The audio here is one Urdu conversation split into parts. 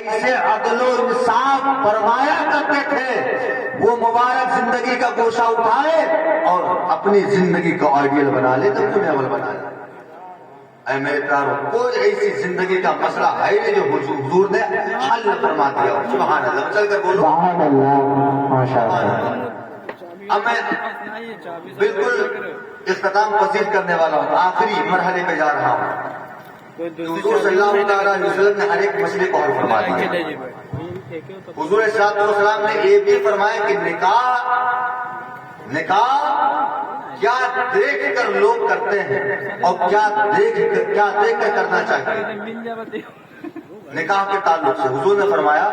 ایسے عدل و انصاف فرمایا کرتے تھے، وہ مبارک زندگی کا گوشہ اٹھائے اور اپنی زندگی کو آئیڈیل بنا لے تو کیوں عمل بنا لے۔ اے میرے پیارو، کوئی ایسی زندگی کا مسئلہ ہے نہیں جو حضور نے حل فرما دیا ہو۔ سبحان اللہ، چل کر بولو سبحان اللہ، ماشاء اللہ۔ اب میں بالکل اختتام پذیر کرنے والا ہوں، آخری مرحلے پہ جا رہا ہوں۔ حضور صلی اللہ تعالیٰ علیہ وسلم نے ہر ایک مسئلے کو حل فرما دیا۔ حضور صلی اللہ علیہ وسلم نے یہ بھی فرمایا کہ نکاح کیا دیکھ کر لوگ کرتے ہیں اور کیا دیکھ کر کرنا چاہیے۔ نکاح کے تعلق سے حضور نے فرمایا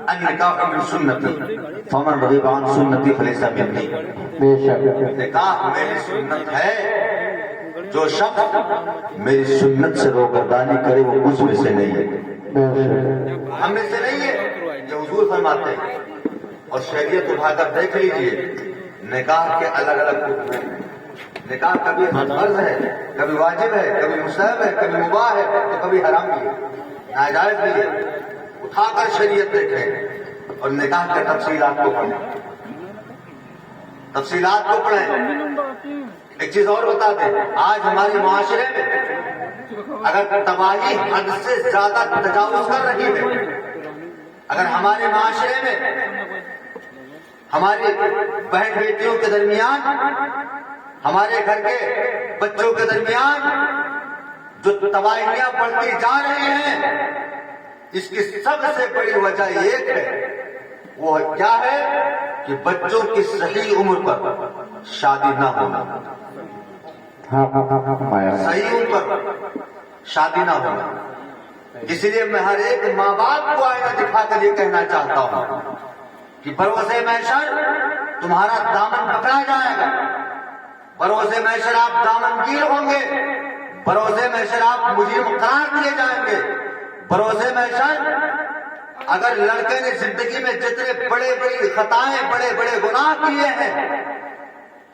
النکاح من سنتی فمن رغب عن سنتی فلیس منی۔ بے شک نکاح میری سنت ہے، جو شخص میری سنت سے روگردانی کرے وہ مجھ میں سے نہیں ہے، بے شک ہم میں سے نہیں ہے، یہ حضور فرماتے ہیں۔ اور شریعت اٹھا کر دیکھ لیجئے، نکاح کے الگ الگ حکم ہیں۔ نکاح کبھی فرض ہے، کبھی واجب ہے، کبھی مستحب ہے، کبھی مباح ہے تو کبھی حرام بھی ہے، ناجائز بھی ہے۔ اٹھا کر شریعت دیکھیں اور نکاح کے تفصیلات کو پڑھیں، تفصیلات کو پڑھیں۔ ایک چیز اور بتا دیں، آج ہمارے معاشرے میں اگر تباہی حد سے زیادہ تجاوز کر رہی ہے، اگر ہمارے معاشرے میں ہماری بہن بیٹیوں کے درمیان، ہمارے گھر کے بچوں کے درمیان جو تباہیاں بڑھتی جا رہی ہیں، اس کی سب سے بڑی وجہ ایک ہے، وہ کیا ہے کہ بچوں کی صحیح عمر پر شادی نہ ہونا، صحیح عمر پر شادی نہ ہونا۔ اس لیے میں ہر ایک ماں باپ کو آئینہ دکھا کر یہ کہنا چاہتا ہوں کہ بروز محشر تمہارا دامن پکڑا جائے گا، بروز محشر آپ دامن گیر ہوں گے، بروز محشر آپ مجرم قرار دیے جائیں گے۔ بروز محشر اگر لڑکے نے زندگی میں جتنے بڑے بڑی خطائیں، بڑے بڑے گناہ کیے ہیں،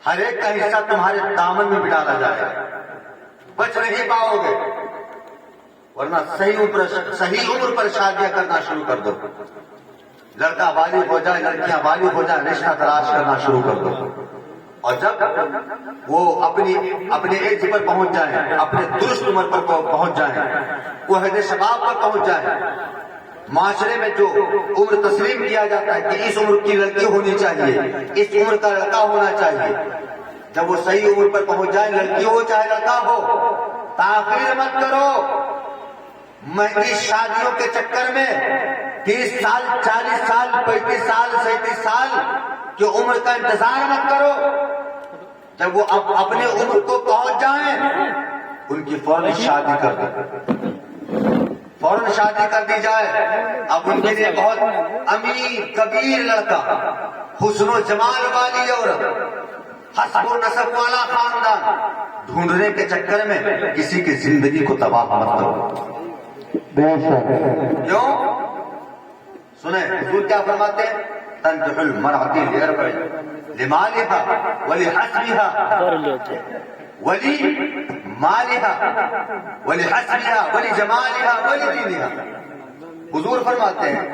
ہر ایک کا حصہ تمہارے دامن میں بھی ڈالا جائے گا، بچ نہیں پاؤ گے۔ ورنہ صحیح عمر پر شادیاں کرنا شروع کر دو، لڑکا بالغ ہو جائے، لڑکیاں بالغ ہو جائیں، رشتہ تلاش کرنا شروع کر دو، اور جب وہ اپنے ایج پر پہنچ جائیں، اپنے درست عمر پر پہنچ جائیں، وہ حد شباب پر پہنچ جائیں، معاشرے میں جو عمر تسلیم کیا جاتا ہے کہ اس عمر کی لڑکی ہونی چاہیے، اس عمر کا لڑکا ہونا چاہیے، جب وہ صحیح عمر پر پہنچ جائیں، لڑکی ہو چاہے لڑکا ہو، تاخیر مت کرو۔ مہنگی شادیوں کے چکر میں 30 سال، 40 سال، 35 سال، 37 سال کی عمر کا انتظار مت کرو۔ جب وہ اپنے عمر کو پہنچ جائیں، ان کی فوراً شادی کر دو، فوراً شادی کر دی جائے۔ اب ان کے لیے بہت امیر کبیر لڑکا، حسن و جمال والی عورت، حسب و نسب والا خاندان ڈھونڈنے کے چکر میں کسی کی زندگی کو تباہ مت کرو۔ بے شک کیوں؟ سنیں حضور کیا فرماتے ہیں؟ تنکح المرأة لأربع، لمالها ولحسبها ولمالها ولحسبها ولجمالها ولدينها۔ حضور فرماتے ہیں،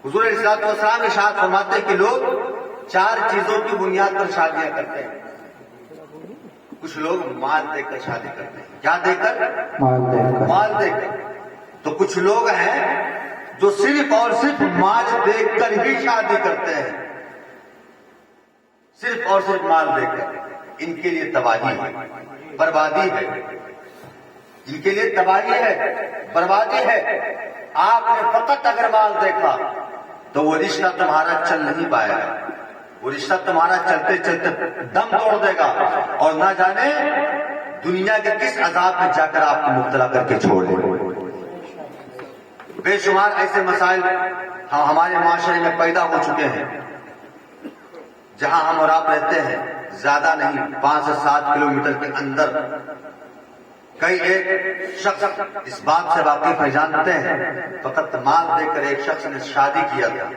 حضور علیہ الصلوۃ والسلام ارشاد فرماتے ہیں کہ لوگ 4 چیزوں کی بنیاد پر شادیاں کرتے ہیں۔ کچھ لوگ مال دے کر شادی کرتے ہیں۔ کیا دے کر؟ مال دے کر۔ تو کچھ لوگ ہیں جو صرف اور صرف مال دے کر ہی شادی کرتے ہیں، صرف اور صرف مال دے کر۔ ان کے لیے تباہی ہے، بربادی ہے، ان کے لیے تباہی ہے، بربادی ہے۔ آپ نے فقط اگر مال دیکھا تو وہ رشتہ تمہارا چل نہیں پائے گا، وہ رشتہ تمہارا چلتے چلتے دم توڑ دے گا، اور نہ جانے دنیا کے کس عذاب میں جا کر آپ کو مبتلا کر کے چھوڑ دے۔ بے شمار ایسے مسائل ہمارے معاشرے میں پیدا ہو چکے ہیں۔ جہاں ہم اور آپ رہتے ہیں، زیادہ نہیں 5 سے 7 کلومیٹر کے اندر کئی ایک شخص اس بات سے واقف ہے، جانتے ہیں فقط مال دے کر ایک شخص نے شادی کیا تھا،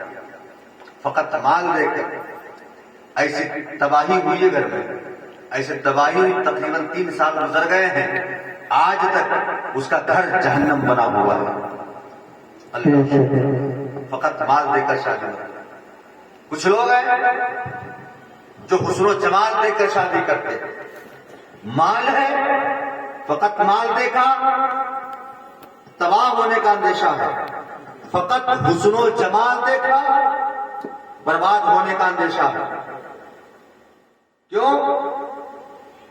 فقط مال دے کر۔ ایسی تباہی ہوئی ہے گھر میں، ایسے تباہی تقریباً 3 سال گزر گئے ہیں، آج تک اس کا گھر جہنم بنا ہوا ہے۔ بے شک فقط مال دے کر شادی ہوتی ہے. کچھ لوگ ہیں جو حسن و جمال دے کر شادی کرتے ہیں. مال ہے، فقط مال دیکھا، تباہ ہونے کا اندیشہ ہے. فقط حسن و جمال دیکھا، برباد ہونے کا اندیشہ ہے. کیوں؟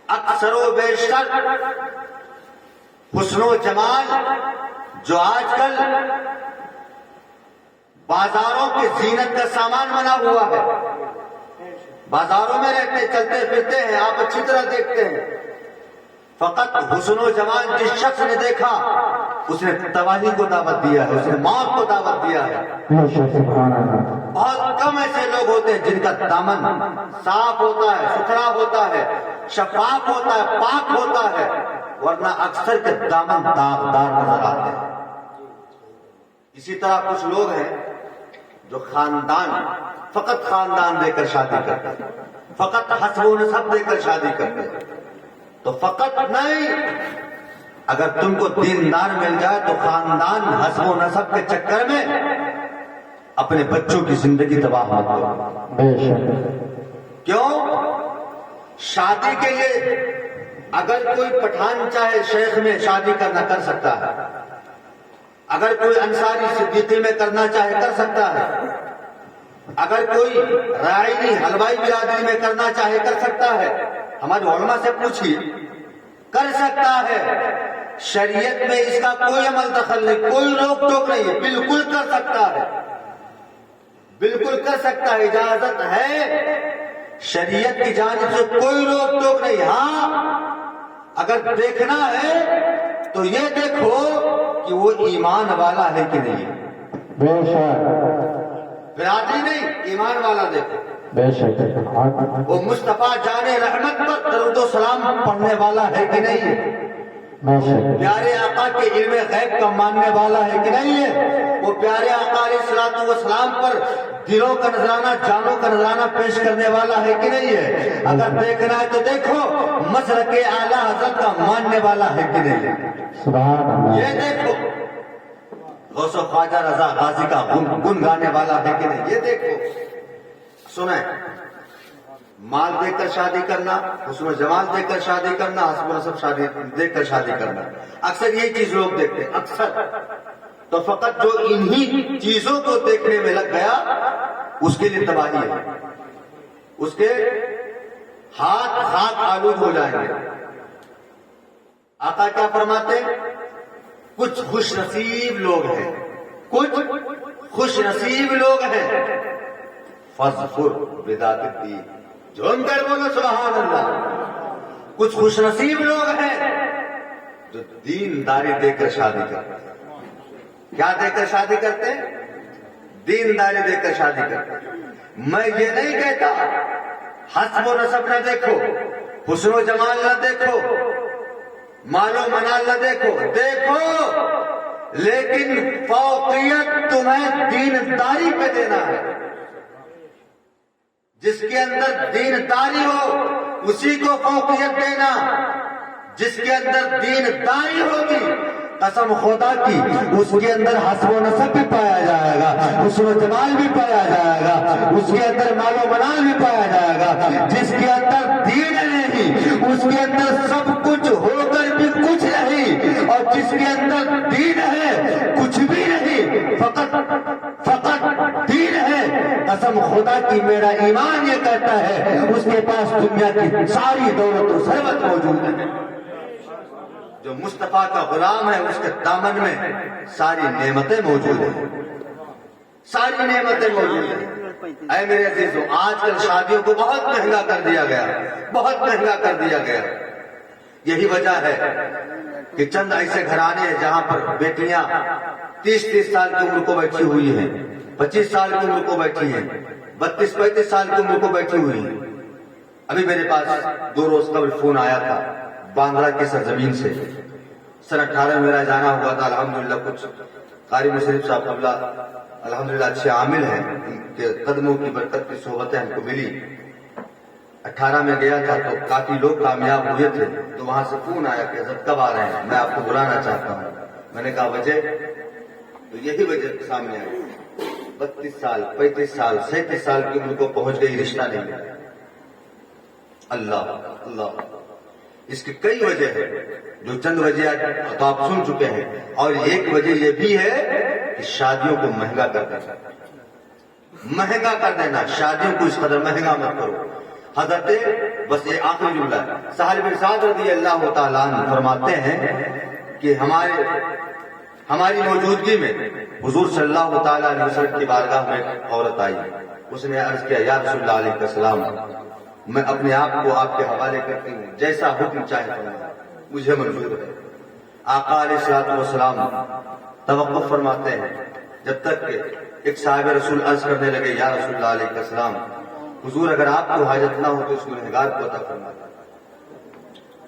اکثر و بیشتر حسن و جمال جو آج کل بازاروں کے زینت کا سامان بنا ہوا ہے، بازاروں میں رہتے چلتے پھرتے ہیں، آپ اچھی طرح دیکھتے ہیں. فقط حسن و جمال جس شخص نے دیکھا اس نے تباہی کو دعوت دیا ہے، اس نے موت کو دعوت دیا ہے. بے شک سبحان اللہ. بہت کم ایسے لوگ ہوتے ہیں جن کا دامن صاف ہوتا ہے، ستھرا ہوتا ہے، شفاف ہوتا ہے، پاک ہوتا ہے، ورنہ اکثر کے دامن داغدار نظر آتے ہیں. اسی طرح کچھ لوگ ہیں جو خاندان، فقط خاندان دے کر شادی کرتے ہیں، فقط حسب و نسب دے کر شادی کرتے ہیں. تو فقط نہیں، اگر تم کو دیندار مل جائے تو خاندان حسب و نسب کے چکر میں اپنے بچوں کی زندگی تباہ مت کرو. بے شک کیوں؟ شادی کے لیے اگر کوئی پٹھان چاہے شیخ میں شادی کرنا کر سکتا ہے، اگر کوئی انصاری صدیقی میں کرنا چاہے کر سکتا ہے، اگر کوئی رائنی حلوائی برادری میں کرنا چاہے کر سکتا ہے. ہمارے علماء سے پوچھیے، کر سکتا ہے. شریعت میں اس کا کوئی عمل دخل نہیں، کوئی روک ٹوک نہیں ہے، بالکل کر سکتا ہے، بالکل کر سکتا ہے، اجازت ہے. شریعت کی جانب سے کوئی روک ٹوک نہیں. ہاں اگر دیکھنا ہے تو یہ دیکھو کہ وہ ایمان والا ہے کہ نہیں. بے شک برادری نہیں، ایمان والا دیکھو. بے شک وہ مصطفیٰ جان رحمت پر درود و سلام پڑھنے والا ہے کہ نہیں ہے. بے شک پیارے آقا کے علم غیب کا ماننے والا ہے کہ نہیں ہے. وہ پیارے آقا علیہ الصلوۃ والسلام پر دلوں کا نذرانہ، جانوں کا نذرانہ پیش کرنے والا ہے کہ نہیں ہے. اگر دیکھنا ہے تو دیکھو مسلک اعلیٰ حضرت کا ماننے والا ہے کہ نہیں ہے. سبحان اللہ. یہ دیکھو غوث و خواجہ رضا غازی کا گن گانے والا ہے کہ نہیں. یہ دیکھو. سنیں، مال دے کر شادی کرنا، حسن و جمال دے کر شادی کرنا، حسب و نسب شادی دے کر شادی کرنا، اکثر یہی چیز لوگ دیکھتے ہیں. اکثر تو فقط جو انہی چیزوں کو دیکھنے میں لگ گیا اس کے لیے تباہی ہے، اس کے ہاتھ خاک آلود ہو جائیں گے. آقا کیا فرماتے ہیں؟ کچھ خوش نصیب لوگ ہیں، کچھ خوش نصیب لوگ ہیں. فَاظْفُرْ بِذَاتِ الدِّینِ، جھوم کر بولو سبحان اللہ. کچھ خوش نصیب لوگ ہیں جو دینداری دے کر شادی کرتے ہیں. کیا دے کر شادی کرتے ہیں؟ دینداری دے کر شادی کرتے ہیں. میں یہ نہیں کہتا حسب و نسب نہ دیکھو، حسن و جمال نہ دیکھو، مال و منال نہ دیکھو، دیکھو لیکن فوقیت تمہیں دینداری پہ دینا ہے. جس کے اندر دینداری ہو اسی کو فوقیت دینا. جس کے اندر دینداری ہوگی قسم خدا کی اس کے اندر حسب و نسب بھی پایا جائے گا، حسن و جمال بھی پایا جائے گا، اس کے اندر مال و منال بھی پایا جائے گا. جس کے اندر دین نہیں اس کے اندر سب کچھ ہو کر بھی کچھ نہیں، اور جس کے اندر دین ہے کچھ بھی نہیں، فقط دین ہے. قسم خدا کی میرا ایمان یہ کہتا ہے اس کے پاس دنیا کی ساری دولت و ثروت موجود ہے. جو مصطفیٰ کا غلام ہے اس کے دامن میں ساری نعمتیں موجود ہیں، ساری نعمتیں موجود ہیں. اے میرے عزیزوں، آج کل شادیوں کو بہت مہنگا کر دیا گیا، بہت مہنگا کر دیا گیا. یہی وجہ ہے کہ چند ایسے گھرانے ہیں جہاں پر بیٹیاں 30 سال کی عمر کو بیٹھی ہوئی ہیں، 25 سال کی عمر کو بیٹھی ہیں، 32-35 سال کی عمر کو بیٹھی ہوئی ہیں. ابھی میرے پاس 2 روز قبل فون آیا تھا باندرا کی سرزمین سے. سن 18 میں میرا جانا ہوا تھا. الحمدللہ کچھ قاری مشرف صاحب قبلہ الحمدللہ اچھے عامل ہیں، ان کے قدموں کی برکت کی صحبتیں ہم کو ملی. 18 میں گیا تھا تو کافی لوگ کامیاب ہوئے تھے، تو وہاں سے فون آیا کہ حضرت کب آ رہے ہیں، میں آپ کو بلانا چاہتا ہوں. میں نے کہا وجہ؟ تو یہی وجہ سامنے آئی 32 سال 35 سال 37 سال کی عمر کو پہنچ گئی، رشتہ نہیں ملا۔ اللہ اللہ، اس کی کئی وجہ ہے، جو چند وجہ تو آپ سن چکے ہیں، اور ایک وجہ یہ بھی ہے کہ شادیوں کو مہنگا کر دینا، مہنگا کر دینا، شادیوں کو اس قدر مہنگا مت کرو۔ حضرت بس یہ آخری جملہ ہے، سہل بن سعد رضی اللہ تعالیٰ عنہ فرماتے ہیں کہ ہماری موجودگی میں حضور صلی اللہ تعالیٰ علیہ وسلم کی بارگاہ میں ایک عورت آئی، اس نے عرض کیا یا رسول اللہ علیہ السلام، میں اپنے آپ کو آپ کے حوالے کرتی ہوں، جیسا حکم چاہے فرمائیں، مجھے منظور ہے۔ آقا علیہ الصلوۃ والسلام توقف فرماتے ہیں جب تک کہ ایک صاحب رسول عرض کرنے لگے یا رسول اللہ علیہ السلام، حضور اگر آپ کو حاجت نہ ہو تو اس گنہگار کو عطا فرماتا،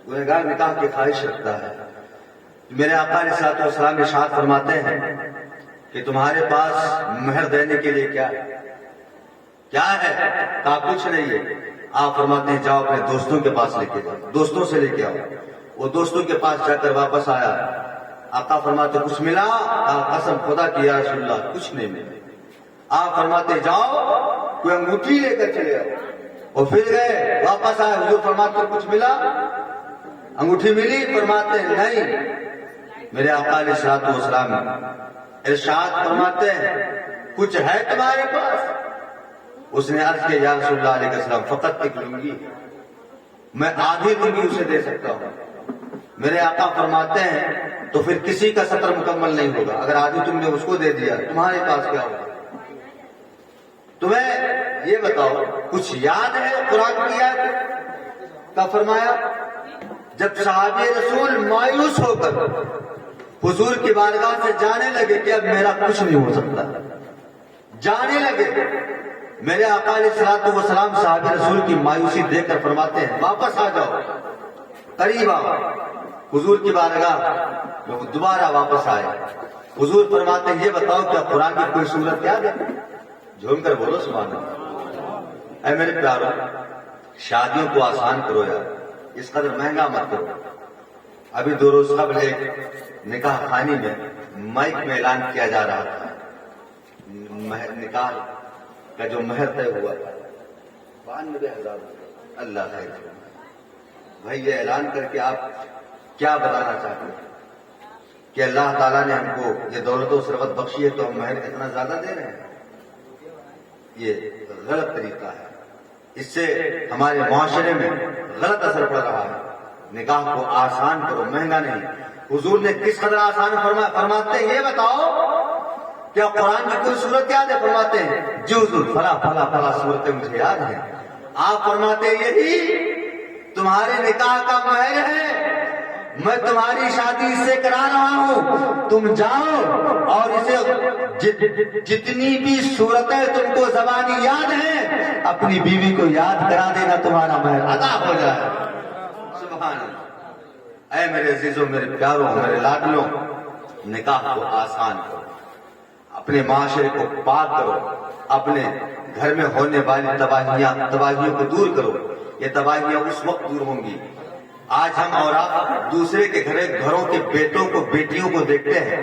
گنہگار نکاح کی خواہش رکھتا ہے۔ میرے آقا علیہ الصلوۃ والسلام ارشاد فرماتے ہیں کہ تمہارے پاس مہر دینے کے لیے کیا ہے؟ کیا ہے؟ کہا کچھ نہیں ہے۔ آپ فرماتے ہیں جاؤ اپنے دوستوں کے پاس لے کے جاؤ، دوستوں سے لے کے آؤ۔ وہ دوستوں کے پاس جا کر واپس آیا، آقا فرماتے کچھ ملا؟ کہا قسم خدا کی یا رسول اللہ کچھ نہیں ملا۔ آپ فرماتے جاؤ کوئی انگوٹھی لے کر چلے آؤ، وہ پھر گئے واپس آئے، حضور فرماتے کچھ ملا؟ انگوٹھی ملی؟ فرماتے نہیں۔ میرے آقا علیہ الصلوۃ والسلام ارشاد فرماتے ہیں کچھ ہے تمہارے پاس؟ اس نے عرض کیا یا رسول اللہ علیہ السلام فقط ایک لنگی، میں آدھی لنگی اسے دے سکتا ہوں۔ میرے آقا فرماتے ہیں تو پھر کسی کا سطر مکمل نہیں ہوگا، اگر آدھی تم نے اس کو دے دیا تمہارے پاس کیا ہوگا؟ تمہیں یہ بتاؤ کچھ یاد ہے قرآن کی آیت کا فرمایا جب صحابی رسول مایوس ہو کر حضور کی بارگاہ سے جانے لگے کہ اب میرا کچھ نہیں ہو سکتا، جانے لگے، میرے آقا علیہ الصلوۃ والسلام صحابی رسول کی مایوسی دیکھ کر فرماتے ہیں واپس آ جاؤ، قریب آؤ۔ حضور کی بارگاہ میں وہ دوبارہ واپس آئے، حضور فرماتے ہیں یہ بتاؤ کیا قرآن کی کوئی سورت یاد ہے؟ جھوم کر بولو سبحان اللہ۔ اے میرے پیارو، شادیوں کو آسان کرو یار، اس قدر مہنگا مت کرو۔ ابھی 2 روز قبل ایک نکاح خانی میں مائک میں اعلان کیا جا رہا تھا، نکاح کا جو مہر طے ہوا تھا 92,000۔ اللہ خیر بھائی، یہ اعلان کر کے آپ کیا بتانا چاہتے ہیں کہ اللہ تعالیٰ نے ہم کو یہ دولت و ثروت بخشی ہے تو ہم مہر اتنا زیادہ دے رہے ہیں؟ یہ غلط طریقہ ہے، اس سے ہمارے معاشرے میں غلط اثر پڑ رہا ہے۔ نکاح کو آسان کرو، مہنگا نہیں۔ حضور نے کس قدر آسان فرماتے ہیں یہ بتاؤ، کیا قرآن کی کوئی صورت یاد ہے؟ فرماتے ہیں جی حضور فلاں فلاں فلاں صورتیں مجھے یاد ہیں۔ آپ فرماتے ہیں یہی تمہارے نکاح کا مہر ہے، میں تمہاری شادی اس سے کرا رہا ہوں، تم جاؤ اور اسے جتنی بھی صورتیں تم کو زبانی یاد ہیں اپنی بیوی کو یاد کرا دینا، تمہارا مہر ادا ہو جائے۔ سبحان اللہ۔ اے میرے عزیزوں، میرے پیاروں، میرے لاڈلوں، نکاح کو آسان کرو، اپنے معاشرے کو پاک کرو، اپنے گھر میں ہونے والی تباہیوں کو دور کرو۔ یہ تباہیاں اس وقت دور ہوں گی، آج ہم اور آپ دوسرے کے گھروں کے بیٹوں کو بیٹیوں کو دیکھتے ہیں،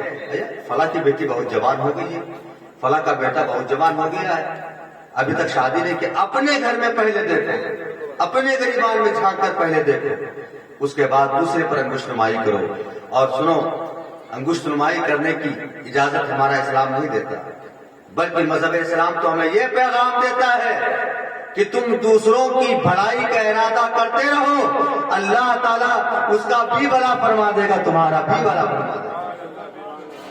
فلاں کی بیٹی بہت جوان ہو گئی ہے، فلاں کا بیٹا بہت جوان ہو گیا ہے، ابھی تک شادی نہیں کی۔ اپنے گھر میں پہلے دیکھو، اپنے گریبان میں جھانک کر پہلے دیکھو، اس کے بعد دوسرے پر انگشت نمائی کرو۔ اور سنو، انگشت نمائی کرنے کی اجازت ہمارا اسلام نہیں دیتا، بلکہ مذہب اسلام تو ہمیں یہ پیغام دیتا ہے کہ تم دوسروں کی بھلائی کا ارادہ کرتے رہو، اللہ تعالیٰ اس کا بھی بھلا فرما دے گا، تمہارا بھی بھلا فرما دے گا۔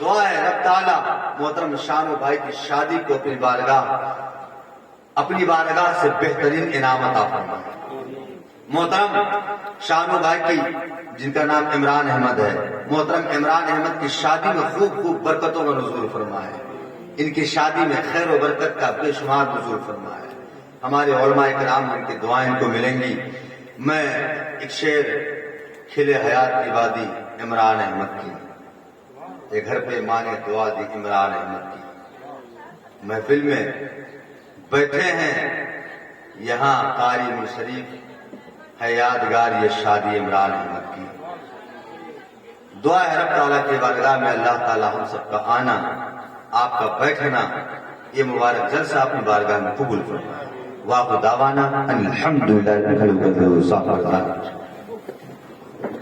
دعا ہے رب تعالیٰ محترم شانو بھائی کی شادی کو اپنی بارگاہ سے بہترین انعام عطا فرمائے۔ محترم شانو بھائی کی، جن کا نام عمران احمد ہے، محترم عمران احمد کی شادی میں خوب خوب برکتوں کا نزول فرمائے، ان کی شادی میں خیر و برکت کا بے شمار نزول فرمائے۔ ہمارے علماء کرام ان کی دعائیں ان کو ملیں گی۔ میں ایک شعر کھلے حیات کی وادی عمران احمد کی، یہ گھر پہ مانے دعا دی عمران احمد کی، محفل میں بیٹھے ہیں یہاں قاری شریف ہے یادگار یہ شادی عمران احمد کی۔ دعا ہے رب تعالیٰ کے بارگاہ میں اللہ تعالیٰ ہم سب کا آنا آپ کا بیٹھنا یہ مبارک جلسہ اپنی بارگاہ میں قبول فرمائے. واقع دعوانا الحمدللہ.